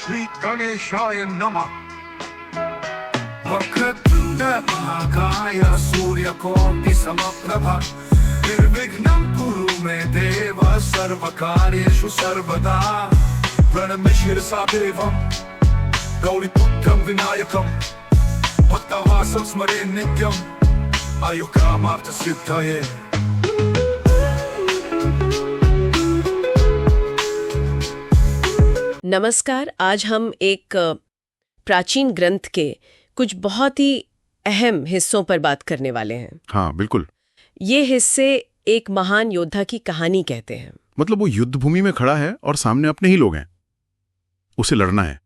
श्री गणेशाय नमः। वक्रतुण्डमहाकाय सूर्यकोटिसमप्रभा निर्विघ्नं कुरु मे देव सर्वकार्येषु सर्वदा। प्रणम्य शिरसा देवं गौरीपुत्रं विनायकं भक्तवासं स्मरे नित्यं आयुकामार्थसिद्धये। नमस्कार। आज हम एक प्राचीन ग्रंथ के कुछ बहुत ही अहम हिस्सों पर बात करने वाले हैं। हाँ बिल्कुल। ये हिस्से एक महान योद्धा की कहानी कहते हैं। मतलब वो युद्ध भूमि में खड़ा है और सामने अपने ही लोग हैं, उसे लड़ना है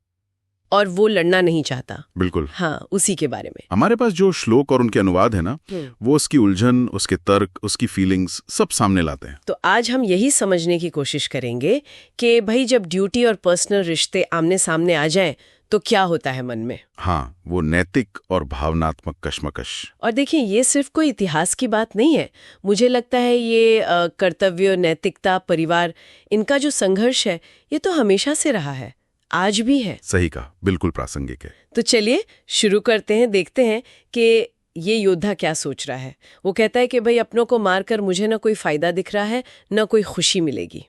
और वो लड़ना नहीं चाहता। बिल्कुल हाँ, उसी के बारे में हमारे पास जो श्लोक और उनके अनुवाद है ना, वो उसकी उलझन, उसके तर्क, उसकी फीलिंग्स सब सामने लाते हैं। तो आज हम यही समझने की कोशिश करेंगे कि भाई जब ड्यूटी और पर्सनल रिश्ते आमने सामने आ जाएं तो क्या होता है मन में। हाँ, वो नैतिक और भावनात्मक कश्मकश। और देखिए, ये सिर्फ कोई इतिहास की बात नहीं है। मुझे लगता है ये कर्तव्य, नैतिकता, परिवार, इनका जो संघर्ष है ये तो हमेशा से रहा है, आज भी है। सही कहा, बिल्कुल प्रासंगिक है। तो चलिए शुरू करते हैं, देखते हैं कि ये योद्धा क्या सोच रहा है। वो कहता है कि भाई अपनों को मारकर मुझे ना कोई फायदा दिख रहा है, ना कोई खुशी मिलेगी।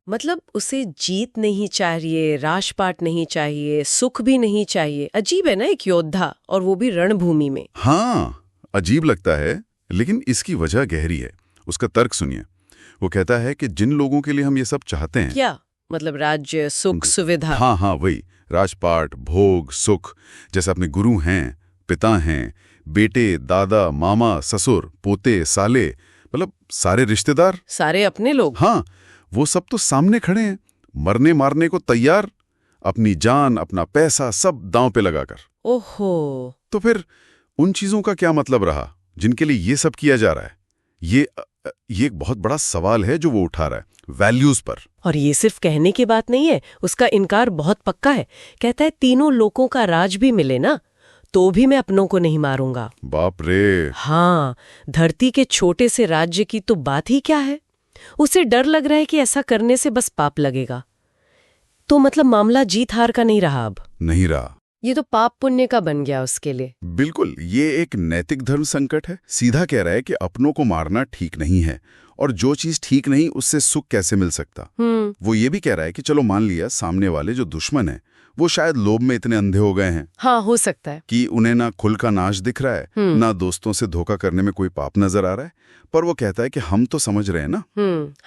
मतलब उसे जीत नहीं चाहिए, राजपाट नहीं चाहिए, सुख भी नहीं चाहिए। अजीब है ना, एक योद्धा, और वो भी रणभूमि में। हाँ, अजीब लगता है, लेकिन इसकी वजह गहरी है। उसका तर्क सुनिए। वो कहता है कि जिन लोगों के लिए हम ये सब चाहते हैं, क्या मतलब राज्य, सुख, सुविधा। हाँ, वही राजपाट, भोग, सुख, जैसे अपने गुरु हैं, पिता हैं, बेटे, दादा, मामा, ससुर, पोते, साले, मतलब सारे रिश्तेदार, सारे अपने लोग। हाँ, वो सब तो सामने खड़े हैं, मरने मारने को तैयार, अपनी जान, अपना पैसा सब दांव पे लगाकर। ओहो। तो फिर उन चीजों का क्या मतलब रहा जिनके लिए ये सब किया जा रहा है? ये एक बहुत बड़ा सवाल है जो वो उठा रहा है, वैल्यूज पर। और ये सिर्फ कहने की बात नहीं है, उसका इनकार बहुत पक्का है। कहता है तीनों लोगों का राज भी मिले ना तो भी मैं अपनों को नहीं मारूंगा। बाप रे। हाँ, धरती के छोटे से राज्य की तो बात ही क्या है। उसे डर लग रहा है कि ऐसा करने से बस पाप लगेगा। तो मतलब मामला जीत हार का नहीं रहा, अब नहीं रहा, ये तो पाप पुण्य का बन गया उसके लिए। बिल्कुल, ये एक नैतिक धर्म संकट है। सीधा कह रहा है कि अपनों को मारना ठीक नहीं है, और जो चीज ठीक नहीं उससे सुख कैसे मिल सकता। वो ये भी कह रहा है कि चलो मान लिया सामने वाले जो दुश्मन है वो शायद लोभ में इतने अंधे हो गए हैं, हाँ हो सकता है, कि उन्हें ना खुल का नाश दिख रहा है, ना दोस्तों से धोखा करने में कोई पाप नजर आ रहा है। पर वो कहता है कि हम तो समझ रहे हैं ना,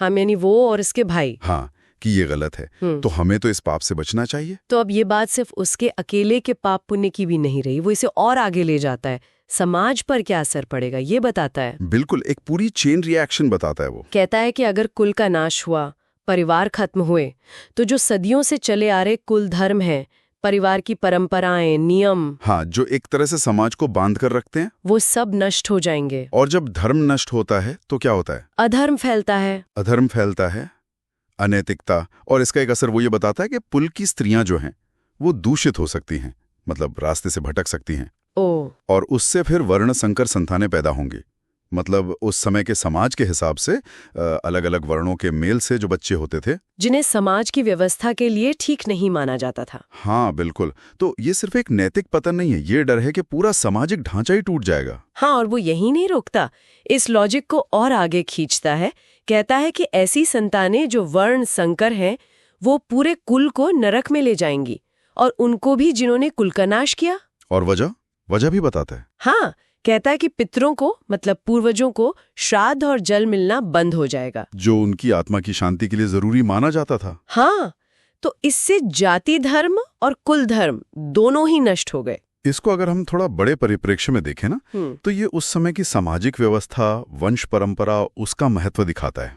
हम यानी वो और इसके भाई, हाँ, कि ये गलत है, तो हमें तो इस पाप से बचना चाहिए। तो अब ये बात सिर्फ उसके अकेले के पाप पुण्य की भी नहीं रही, वो इसे और आगे ले जाता है। समाज पर क्या असर पड़ेगा ये बताता है। बिल्कुल, एक पूरी चेन रिएक्शन बताता है वो। कहता है कि अगर कुल का नाश हुआ, परिवार खत्म हुए, तो जो सदियों से चले आ रहे कुल धर्म है, परिवार की परंपराएं, नियम, हाँ, जो एक तरह से समाज को बांध कर रखते हैं, वो सब नष्ट हो जाएंगे। और जब धर्म नष्ट होता है तो क्या होता है? अधर्म फैलता है। अधर्म फैलता है, अनैतिकता, और इसका एक असर वो ये बताता है कि पुल की स्त्रियां जो हैं वो दूषित हो सकती हैं, मतलब रास्ते से भटक सकती हैं। और उससे फिर वर्ण संकर संतानें पैदा होंगी। मतलब उस समय के समाज के हिसाब से अलग अलग वर्णों के मेल से जो बच्चे होते थे, जिन्हें समाज की व्यवस्था के लिए ठीक नहीं माना जाता था। हाँ बिल्कुल। तो ये सिर्फ एक नैतिक पतन नहीं है, ये डर है कि पूरा सामाजिक ढांचा ही टूट जाएगा। हाँ, और वो यही नहीं रोकता, इस लॉजिक को और आगे खींचता है। कहता है कि ऐसी संतानें जो वर्ण संकर हैं वो पूरे कुल को नरक में ले जाएंगी, और उनको भी जिन्होंने कुल का नाश किया। और वजह भी बताता है। हाँ, कहता है कि पितरों को, मतलब पूर्वजों को, श्राद्ध और जल मिलना बंद हो जाएगा, जो उनकी आत्मा की शांति के लिए जरूरी माना जाता था। हाँ, तो इससे जाति धर्म और कुल धर्म दोनों ही नष्ट हो गए। इसको अगर हम थोड़ा बड़े परिप्रेक्ष्य में देखें ना, तो ये उस समय की सामाजिक व्यवस्था, वंश परंपरा, उसका महत्व दिखाता है।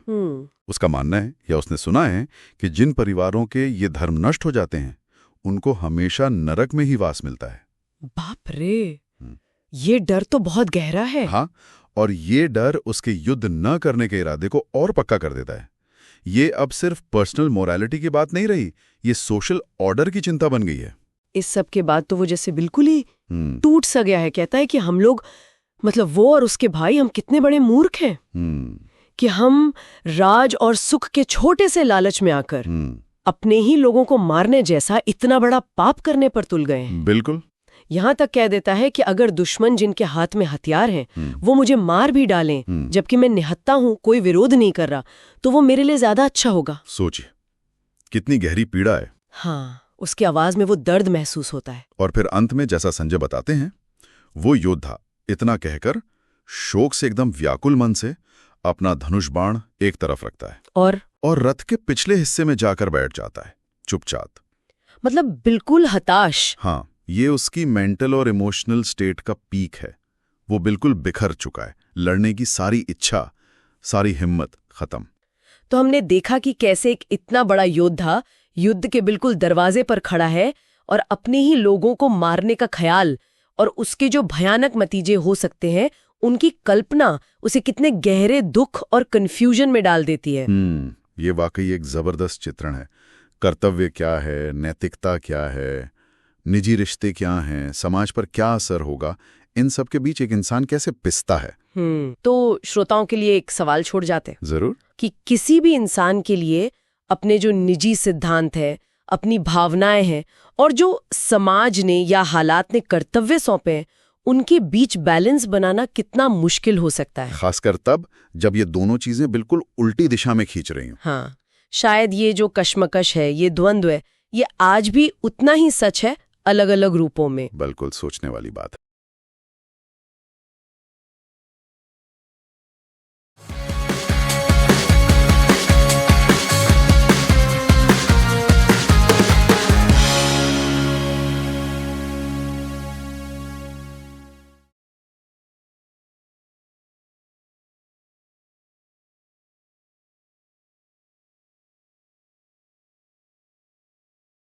उसका मानना है, या उसने सुना है, कि जिन परिवारों के ये धर्म नष्ट हो जाते हैं उनको हमेशा नरक में ही वास मिलता है। बाप रे, ये डर तो बहुत गहरा है। हाँ, और ये डर उसके युद्ध न करने के इरादे को और पक्का कर देता है। ये अब सिर्फ पर्सनल मोरालिटी की बात नहीं रही, ये सोशल ऑर्डर की चिंता बन गई है। इस सब के बाद तो वो जैसे बिल्कुल ही टूट सा गया है। कहता है कि हम लोग, मतलब वो और उसके भाई, हम कितने बड़े मूर्ख हैं कि हम राज और सुख के छोटे से लालच में आकर अपने ही लोगों को मारने जैसा इतना बड़ा पाप करने पर तुल गए हैं। बिल्कुल। यहाँ तक कह देता है कि अगर दुश्मन जिनके हाथ में हथियार हैं वो मुझे मार भी डालें जबकि मैं निहत्था हूं, कोई विरोध नहीं कर रहा, तो वो मेरे लिए ज्यादा अच्छा होगा। सोचिए कितनी गहरी पीड़ा है। हाँ, उसकी आवाज में वो दर्द महसूस होता है। और फिर अंत में जैसा संजय बताते हैं, वो योद्धा इतना कहकर शोक से एकदम व्याकुल मन से अपना धनुष बाण एक तरफ रखता है और रथ के पिछले हिस्से में जाकर बैठ जाता है चुपचाप। मतलब बिल्कुल हताश। हाँ, ये उसकी मेंटल और इमोशनल स्टेट का पीक है। वो बिल्कुल बिखर चुका है, लड़ने की सारी इच्छा, सारी हिम्मत खत्म। तो हमने देखा कि कैसे एक इतना बड़ा योद्धा युद्ध के बिल्कुल दरवाजे पर खड़ा है और अपने ही लोगों को मारने का ख्याल और उसके जो भयानक नतीजे हो सकते हैं उनकी कल्पना उसे कितने गहरे दुख और कंफ्यूजन में डाल देती है। ये वाकई एक जबरदस्त चित्रण है। कर्तव्य क्या है, नैतिकता क्या है, निजी रिश्ते क्या हैं, समाज पर क्या असर होगा, इन सब के बीच एक इंसान कैसे पिसता है। तो श्रोताओं के लिए एक सवाल छोड़ जाते हैं जरूर कि किसी भी इंसान के लिए अपने जो निजी सिद्धांत है, अपनी भावनाएं हैं और जो समाज ने या हालात ने कर्तव्य सौंपे, उनके बीच बैलेंस बनाना कितना मुश्किल हो सकता है, खासकर तब जब ये दोनों चीजें बिल्कुल उल्टी दिशा में खींच रही हैं। हाँ, शायद ये जो कश्मकश है, ये द्वंद्व है, ये आज भी उतना ही सच है, अलग अलग रूपों में। बिल्कुल सोचने वाली बात है।